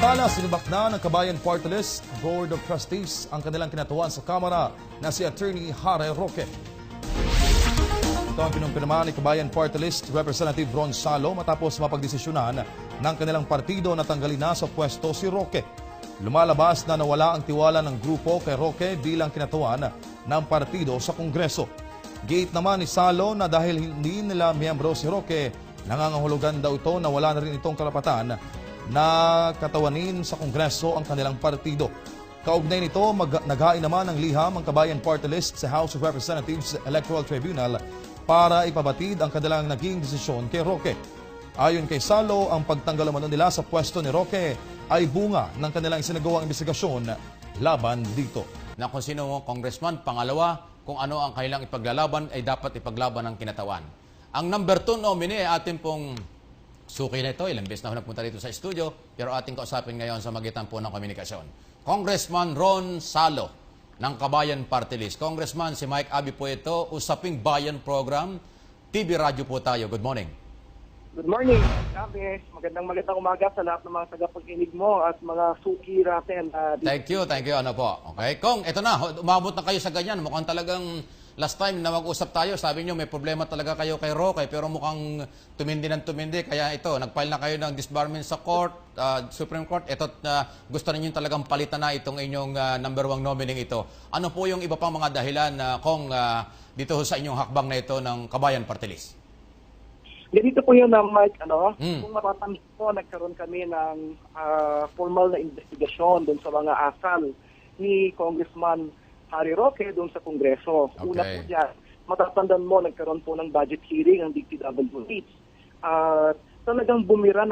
Samantala, sinibak na ng Kabayan Party List Board of Trustees ang kanilang kinatuan sa Kamara na si Attorney Harry Roque. Ito ang pinumpirma ni Kabayan Party List Representative Ron Salo matapos mapagdesisyonan ng kanilang partido na tanggalin na sa pwesto si Roque. Lumalabas na nawala ang tiwala ng grupo kay Roque bilang kinatuan ng partido sa Kongreso. Gate naman ni Salo na dahil hindi nila miyembro si Roque, nangangahulugan daw ito na wala na rin itong karapatan na katawanin sa Kongreso ang kanilang partido. Kaugnay nito, naghain naman ng liham ang Kabayan Party List sa House of Representatives Electoral Tribunal para ipabatid ang kanilang naging desisyon kay Roque. Ayon kay Salo, ang pagtanggal naman nila sa pwesto ni Roque ay bunga ng kanilang isinagawang investigasyon laban dito. Na kung sino mo congressman, pangalawa, kung ano ang kailang ipaglalaban ay dapat ipaglaban ng kinatawan. Ang number 2 nominee ay atin pong suki na ito. Ilang beses na ako nagpunta dito sa studio, pero ating kausapin ngayon sa magitan po ng komunikasyon. Congressman Ron Salo ng Kabayan Party List. Congressman, si Mike Abi po ito, Usaping Bayan Program. TV Radyo po tayo. Good morning. Good morning, Kabis. Magandang umaga sa lahat ng mga tagapakinig mo at mga suki natin. Thank you. Ano po? Okay. Kong, ito na. Umabot na kayo sa ganyan. Mukhang talagang last time na mag-usap tayo, sabi nyo may problema talaga kayo kay Roque, pero mukhang tumindi ng tumindi. Kaya ito, nag-file na kayo ng disbarment sa court, Supreme Court. Ito, gusto ninyo talagang palitan na itong inyong number 1 nominee ito. Ano po yung iba pang mga dahilan, Kong, dito sa inyong hakbang na ito ng Kabayan Party List? Ganito po yun, Mike. Kung matatanda po, nagkaroon kami ng formal na investigasyon doon sa mga asal ni Congressman Harry Roque doon sa Kongreso. Okay. Una po dyan, matatandaan mo, nagkaroon po ng budget hearing ang DPWH. Talagang bumira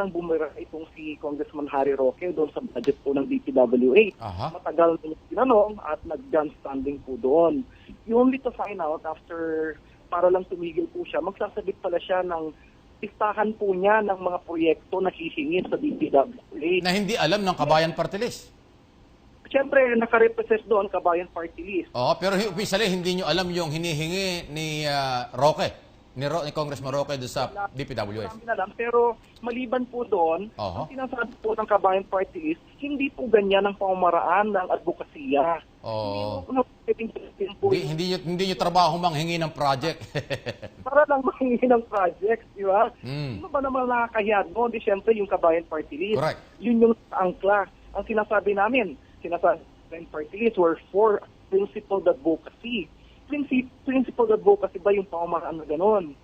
itong si Congressman Harry Roque doon sa budget po ng DPWH. Matagal na niya tinanong at nag-gun standing po doon. You only to find out after, para lang tumigil po siya, magsasabit pala siya ng listahan po niya ng mga proyekto na hihingi sa DPWH. Na hindi alam ng Kabayan Party List. Siyempre, nakarepresent doon Kabayan Party List. Oo, pero officially hindi nyo alam yung hinihingi ni Roque, ni Congressman Roque doon sa DPWH. Marami na lang, pero maliban po doon, ang sinasabi po ng Kabayan Party List, hindi po ganyan ang pamamaraan ng advokasya. Hindi nyo trabaho manghingi ng project. Para lang manghingi ng project, di ba? Ano ba naman nakakahiyan mo? Di siyempre yung Kabayan Party List. Correct. Yun yung angkla. Ang sinasabi namin, Kabayan Party List were for principled advocacy. Principled advocacy ba yung pamamaraan na gano'n?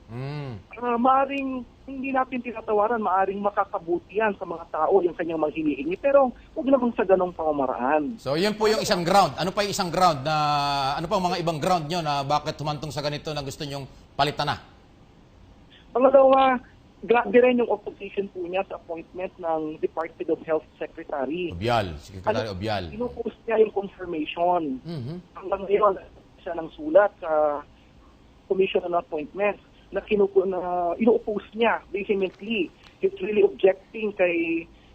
Maaring hindi natin tinatawaran, maaring makakabuti yan sa mga tao yung kanyang maghinihingi, pero huwag naman sa ganong pamamaraan. So yun po yung isang ground. Ano pa yung isang ground na, ano pa mga ibang ground nyo na bakit humantong sa ganito na gusto nyong palitan na? Pangalawa, grabe rin yung opposition po niya sa appointment ng Department of Health Secretary. Obial, Secretary Obial. Inupost niya yung confirmation. Hanggang ngayon, siya ng sulat sa Commission on Appointments na ino-oppose niya vehemently. He's really objecting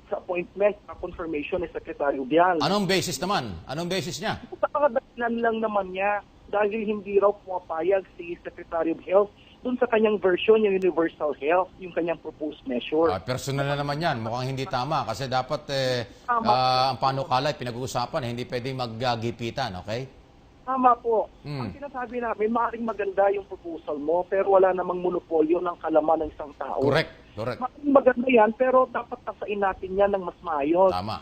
sa appointment na confirmation ni Secretary Obial. Anong basis naman? Anong basis niya? Sa pangadahilan lang naman niya dahil hindi raw pumapayag si Secretary of Health doon sa kanyang version, yung Universal Health, yung kanyang proposed measure. Personal na naman yan. Mukhang hindi tama kasi dapat ang panukala ay pinag-uusapan. Hindi pwedeng maggipitan, okay? Tama po. Ang sinasabi namin, maaaring maganda yung proposal mo, pero wala namang monopolyo ng kalaman ng isang tao. Correct. Maaaring maganda yan, pero dapat tasain natin yan ng mas maayos. Tama.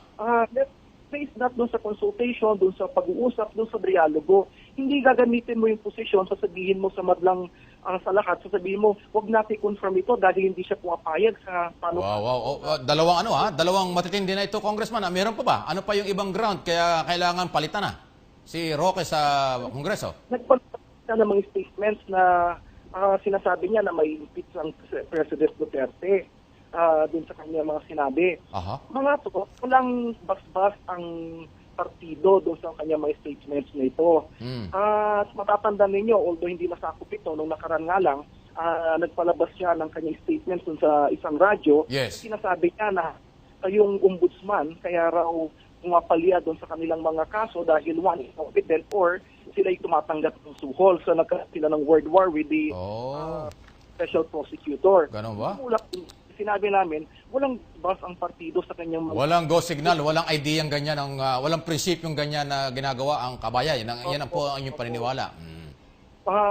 Let's face that doon sa consultation, doon sa pag-uusap, doon sa dialogo. Hindi gagamitin mo yung posisyon, sasabihin mo sa madlang sa lahat, sasabihin mo, huwag natin confirm ito dahil hindi siya pumapayag sa paano. Wow. Dalawang matitindi na ito, Congressman. Meron pa ba? Ano pa yung ibang ground kaya kailangan palitan na si Roque sa Kongreso? Nagpalabas na ng mga statements na sinasabi niya na may impeach ang President Duterte dun sa kanya mga sinabi. Mga to, walang basbas ang partido doon sa kanya mga statements na ito. At matatandaan ninyo, although hindi nasakop ito, nung nakaraan nga lang, nagpalabas siya ng kanyang statements doon sa isang radyo. Yes. Sinasabi niya na yung ombudsman, kaya raw pumapalya doon sa kanilang mga kaso dahil one, incompetent or sila ay tumatanggap ng suhol. So nagkaroon sila ng word war with the special prosecutor. Ganun ba? Tumulak sinabi namin, walang bus ang partido sa kanyang mga... Walang go signal, walang idea ganyan, walang prinsipyong ganyan na ginagawa ang kabayan. Yan ang po ang inyong paniniwala.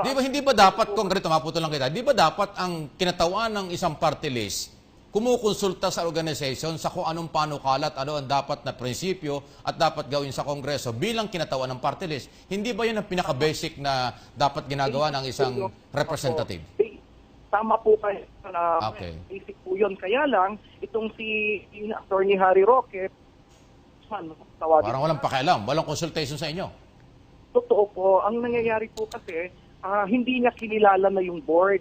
Hindi ba dapat, kung ganito, maputol lang kita, di ba dapat ang kinatawan ng isang party list kumukonsulta sa organization sa kung anong panukala at ano ang dapat na prinsipyo at dapat gawin sa Kongreso bilang kinatawan ng party list? Hindi ba yun ang pinaka-basic na dapat ginagawa ng isang representative? Tama po kayo na basic po yun. Kaya lang, itong si Attorney Harry Roque, parang walang pakialam, walang consultation sa inyo. Totoo po. Ang nangyayari po kasi, hindi niya kinilala na yung board.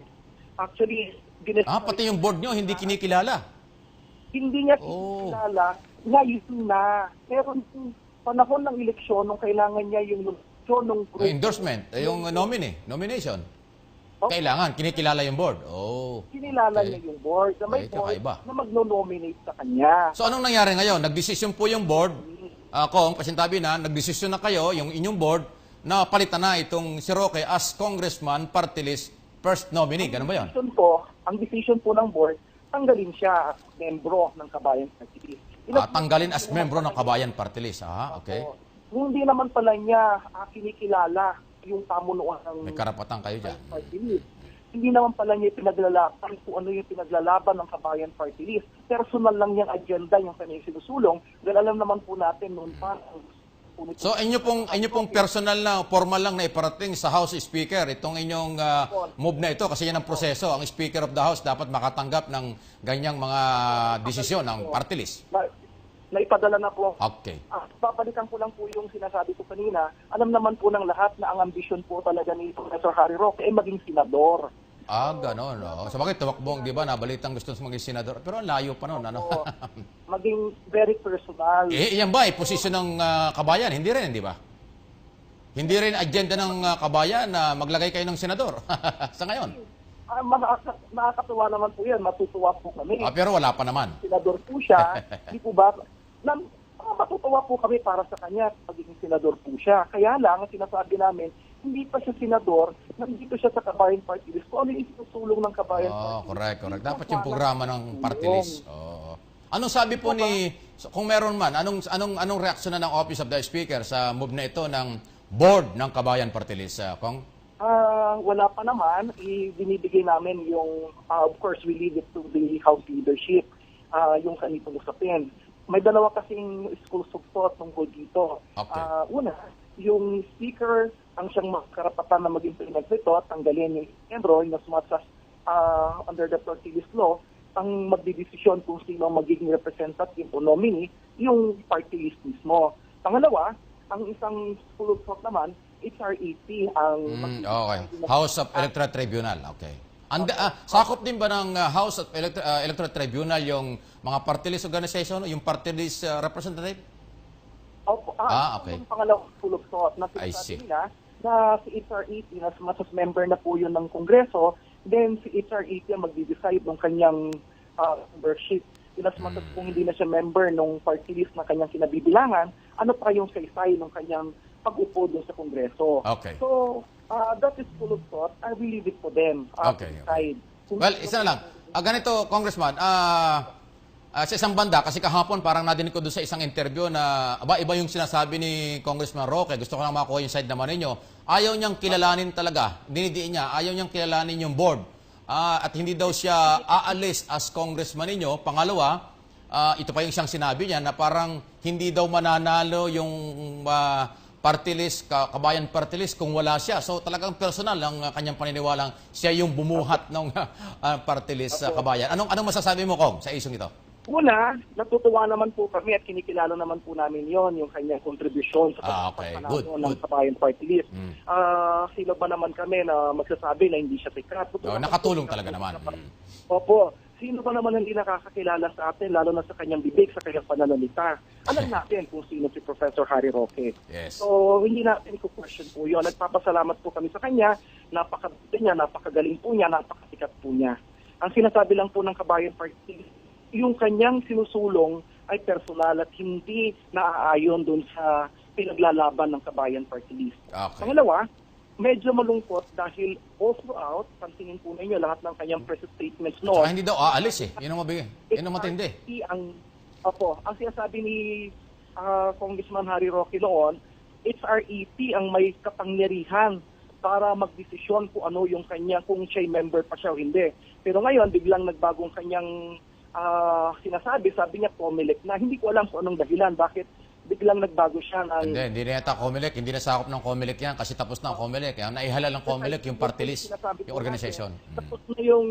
Actually, pati yung board nyo, hindi kinikilala. Hindi niya kinikilala, ngayon na. Pero panahon ng eleksyon, nung kailangan niya yung endorsement, yung nomination. Kailangan, kinikilala yung board. Kinilala niya yung board. Na may board na magno-nominate sa kanya. So anong nangyari ngayon? Nagdesisyon po yung board, kung pasintabi na, nagdesisyon na kayo, yung inyong board, na palitan na itong si Roque as congressman, party list, first nominee. Ganun ba yun? Ang decision po ng board, tanggalin siya as membro ng Kabayan Party List. Tanggalin as membro ng Kabayan Party List. Okay. Kung hindi naman pala niya kinikilala yung pamunuan ng may karapatan kayo dyan. Party List. Hindi naman pala niya pinaglalaban kung ano yung pinaglalaban ng Kabayan Party List. Personal lang niyang agenda yung kanyang sinusulong. Dahil alam naman po natin noon pa. So inyo pong personal na, formal lang na iparating sa House Speaker itong inyong move na ito kasi yan ang proseso. Ang Speaker of the House dapat makatanggap ng ganyang mga desisyon ng party list. Naipadala na po. Okay. Babalikan ko lang po yung sinasabi ko kanina. Alam naman po ng lahat na ang ambisyon po talaga ni Professor Harry Roque ay maging senador. Ganon. Sa bakit tumakbong, di ba, nabalitang gusto maging senador. Pero ang layo pa noon. Maging very personal. Yan ba, posisyon ng kabayan? Hindi rin, di ba? Hindi rin agenda ng kabayan na maglagay kayo ng senador sa ngayon. Nakakatuwa naman po yan. Matutuwa po kami. Pero wala pa naman. Senador po siya. Di po ba? Matutuwa po kami para sa kanya pagiging senador po siya. Kaya lang, sinasabi namin, hindi pa siya senador, nandito siya sa Kabayan Party List. Kung ano yung isusulong ng Kabayan Party List. Correct. Dapat yung programa ng party list. Anong sabi po kung meron man, anong reaksyon na ng Office of the Speaker sa move na ito ng board ng Kabayan Party List, Kong? Wala pa naman. Binibigay namin yung, of course, we leave it to the House leadership, yung kanitong usapin. May dalawa kasing schools of thought tungkol dito. Okay. Una, yung speaker ang siyang karapatan na mag-implement nito at tanggalin yung enroll na sumasas under the party list law, ang magdidesisyon kung sino magiging representative o nominee, yung party list mismo. Pangalawa, ang isang school of thought naman, HR 80 ang... Okay. House of Electoral Tribunal. Okay. Sakop din ba ng House of Electoral Tribunal yung mga party list organization, yung party list representative? Okay. Ang pangalawang school of thought na sinasabi nila na si HR 80 na sumasas member na po yun ng Kongreso, then si HR 80 ang magdi-decide ng kanyang membership. Inasmatas kung hindi na siya member ng party list na kanyang kinabibilangan, ano pa yung saysay ng kanyang pag-upo doon sa Kongreso. Okay. So, that is full of thought. I will leave it to them. Okay. Well, isa na lang. Ganito, Congressman, sa isang banda, kasi kahapon parang nadinig ko doon sa isang interview na iba yung sinasabi ni Congressman Roque. Gusto ko lang makuha yung side naman ninyo. Ayaw niyang kilalanin talaga. Dinidiin niya, ayaw niyang kilalanin yung board. At hindi daw siya aalis as congressman ninyo. Pangalawa, ito pa yung siyang sinabi niya na parang hindi daw mananalo yung party list, Kabayan Party List kung wala siya. So talagang personal ang kanyang paniniwalang siya yung bumuhat ng party list sa Kabayan. Anong masasabi mo, Kong, sa isyong ito? Una, natutuwa naman po kami at kinikilala naman po namin yon yung kanyang kontribusyon sa pagpapanalo ng Kabayan Party List. Sino ba naman kami na magsasabi na hindi siya sikat? Nakatulong talaga naman. Opo. Sino ba naman hindi nakakakilala sa atin, lalo na sa kanyang bibig, sa kanyang pananalita? Alam natin kung sino si Professor Harry Roque. Yes. So, hindi natin i-question po yun. Nagpapasalamat po kami sa kanya. Napakagaling niya, napakagaling po niya, napakasikat po niya. Ang sinasabi lang po ng Kabayan Party, yung kanyang sinusulong ay personal at hindi naaayon doon sa pinaglalaban ng Kabayan Party List. Okay. Pangalawa, medyo malungkot dahil all throughout, pansinin po ninyo lahat ng kanyang press statements Saka noon. hindi daw aalis eh. Yun ang mabigay. Yun ang matindi. Ang sinasabi ni Congressman Harry Roque noon, HREP ang may kapangyarihan para magdesisyon kung ano yung kanya, kung siya'y member pa siya o hindi. Pero ngayon, biglang nagbagong kanyang sinasabi, sabi niya COMELEC na. Hindi ko alam kung anong dahilan, bakit biglang nagbago siya ng... Hindi na yata COMELEC, hindi na sakop ng COMELEC yan kasi tapos na ang COMELEC. Kaya naihalal ng COMELEC yung party list, yung organization. Tapos na yung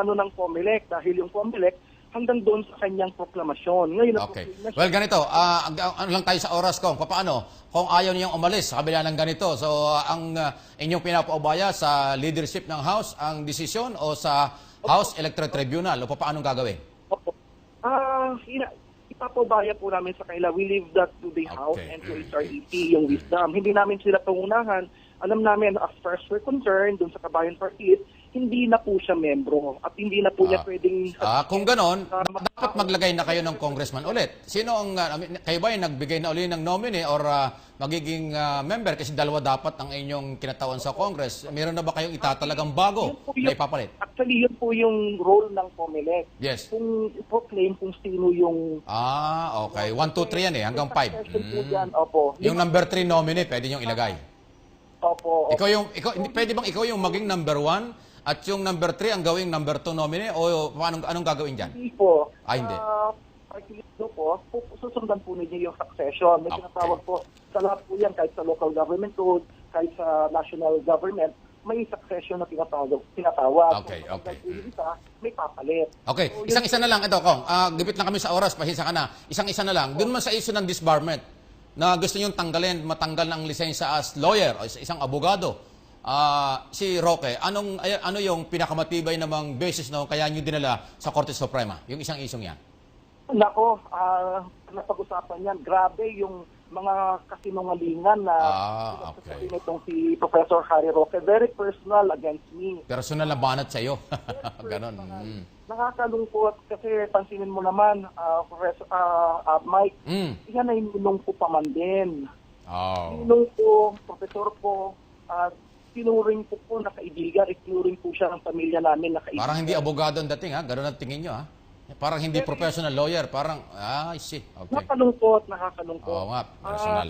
ng COMELEC dahil yung COMELEC hanggang doon sa kanyang proklamasyon. Ngayon, Okay. Well, ganito, ano lang tayo sa oras kong, paano? Kung ayaw niyang umalis sa kabila ng ganito, so ang inyong pinapaubaya sa leadership ng House, ang desisyon o sa House Electoral Tribunal, o paano gagawin? Opo. Ipapabaya po namin sa kanila. We leave that to the House and to HREP, yung wisdom. Hindi namin sila pangunahan. Alam namin, as far as we're concerned, dun sa Kabayan Party, hindi na po siya membro at hindi na po niya pwedeng... Kung ganon, dapat maglagay na kayo ng congressman ulit. Sino ang, kayo ba yung nagbigay na ulit ng nominee or magiging member? Kasi dalawa dapat ang inyong kinatawan sa Congress. Meron na ba kayong itatalagang bago na ipapalit? Actually, yun po yung role ng COMELEC. Yes. Kung i-proclaim kung sino yung... Okay. 1, 2, 3 yan eh, hanggang 5. Opo. Yung number 3 nominee, pwede nyo ilagay. Opo. Pwede bang ikaw yung maging number 1 at yung number 3 ang gawing number 2 nominee o anong gagawin dyan? Hindi po. Hindi. Po, susundan po ninyo yung succession. May tinatawag po sa lahat po yan, kahit sa local government code, kahit sa national government, may succession na tinatawag. Okay. May papalit. Okay, So, isang-isa na lang. Ito, Kong, gipit lang kami sa oras, pahinsa ka na. Isang-isa na lang. Doon man sa issue ng disbarment, na gusto niyong matanggal ng lisensya as lawyer o isang abogado, si Roque, ano yung pinakamatibay namang basis na kaya niyo dinala sa Korte Suprema? Yung isang isyong yan. Nako, napag-usapan yan. Grabe yung mga kasinungalingan na okay. nitong si Professor Harry Roque. Very personal against me. Personal na banat sa iyo. Ganon. Nakakalungkot kasi pansinin mo naman, Professor Mike, yan ay ninong ko pa man din. Ninong ko, professor ko, tinuring ko po na kaibigan, itinuring po siya ng pamilya namin na kaibigan. Parang hindi abogado ang dating, ha? Ganon ang tingin nyo, ha? Parang hindi professional lawyer, parang, I see. Okay. Nakakalungkot. Oo nga, personal.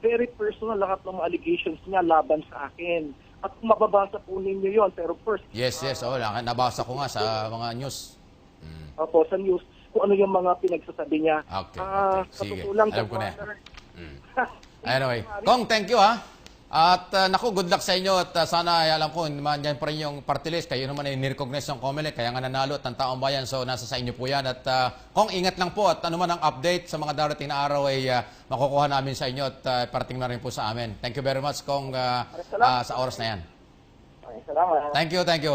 Very personal lahat ng mga allegations niya laban sa akin. At kung mababasa po ninyo yon, pero first... Yes, nabasa ko nga sa mga news. Opo, sa news, kung ano yung mga pinagsasabi niya. Okay. Sige, alam ko na yan. Anyway, Kong, thank you, ha? At naku, good luck sa inyo at sana alam ko, yan pa rin yung party list. Kayo naman ay nirecognize ng COMELEC, kaya nga nanalo at ng taong bayan. So nasa sa inyo po yan. At Kong, ingat lang po at ano man ang update sa mga darating na araw ay makukuha namin sa inyo at parating na rin po sa amin. Thank you very much, Kong, sa oras na yan. Salamat. Thank you.